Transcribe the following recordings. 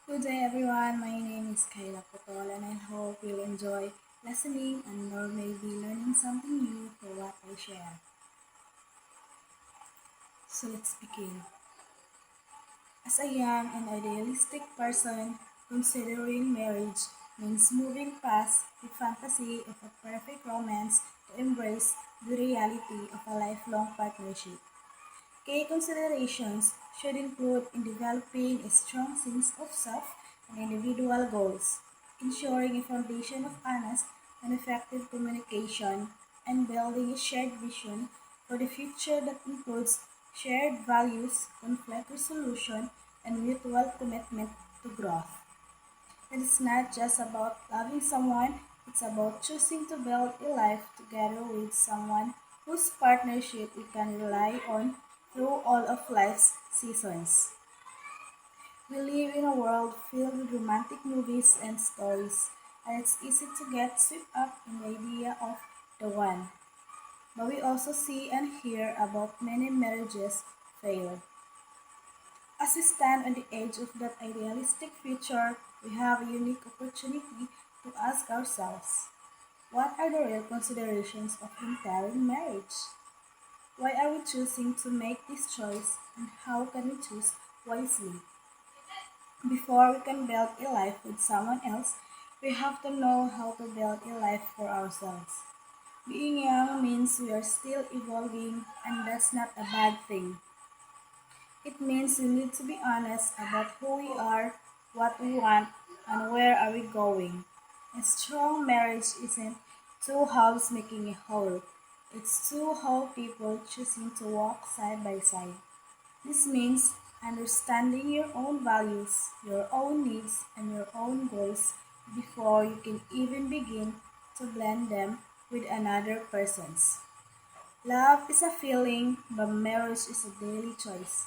Good day, everyone. My name is Kayla Potol, and I hope you'll enjoy listening and or maybe learning something new for what I share. So let's begin. As a young and idealistic person, considering marriage means moving past the fantasy of a perfect romance to embrace the reality of a lifelong partnership. Key considerations should include in developing a strong sense of self and individual goals, ensuring a foundation of honest and effective communication, and building a shared vision for the future that includes shared values, conflict resolution, and mutual commitment to growth. It is not just about loving someone, it's about choosing to build a life together with someone whose partnership we can rely on through all of life's seasons. We live in a world filled with romantic movies and stories, and it's easy to get swept up in the idea of the one. But we also see and hear about many marriages fail. As we stand on the edge of that idealistic future, we have a unique opportunity to ask ourselves, what are the real considerations of entering marriage? Why are we choosing to make this choice, and how can we choose wisely? Before we can build a life with someone else, we have to know how to build a life for ourselves. Being young means we are still evolving, and that's not a bad thing. It means we need to be honest about who we are, what we want, and where are we going. A strong marriage isn't two halves making a whole. It's two whole people choosing to walk side by side. This means understanding your own values, your own needs, and your own goals before you can even begin to blend them with another person's. Love is a feeling, but marriage is a daily choice.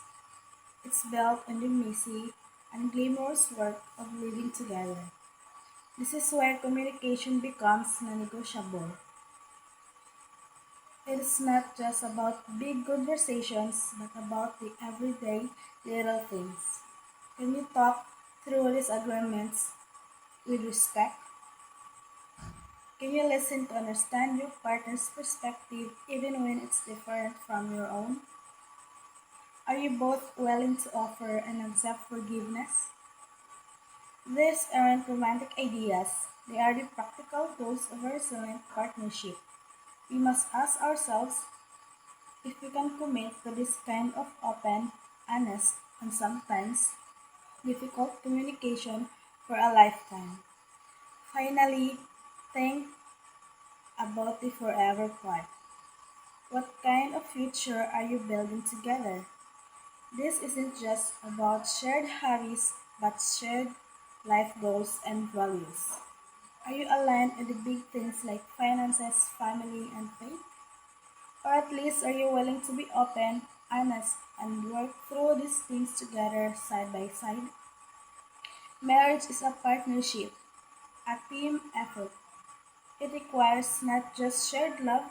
It's built on the messy and glamorous work of living together. This is where communication becomes non-negotiable. It's not just about big conversations, but about the everyday little things. Can you talk through disagreements with respect? Can you listen to understand your partner's perspective even when it's different from your own? Are you both willing to offer and accept forgiveness? These aren't romantic ideas, they are the practical tools of a resilient partnership. We must ask ourselves if we can commit to this kind of open, honest, and sometimes difficult communication for a lifetime. Finally, think about the forever part. What kind of future are you building together? This isn't just about shared hobbies, but shared life goals and values. Are you aligned with the big things like finances, family, and faith? Or at least are you willing to be open, honest, and work through these things together side by side? Marriage is a partnership, a team effort. It requires not just shared love,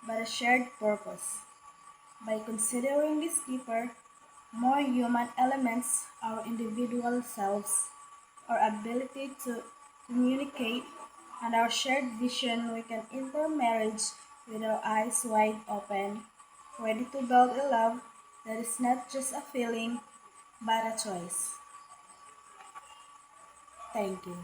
but a shared purpose. By considering these deeper, more human elements, our individual selves, our ability to communicate, and our shared vision, we can enter marriage with our eyes wide open, ready to build a love that is not just a feeling, but a choice. Thank you.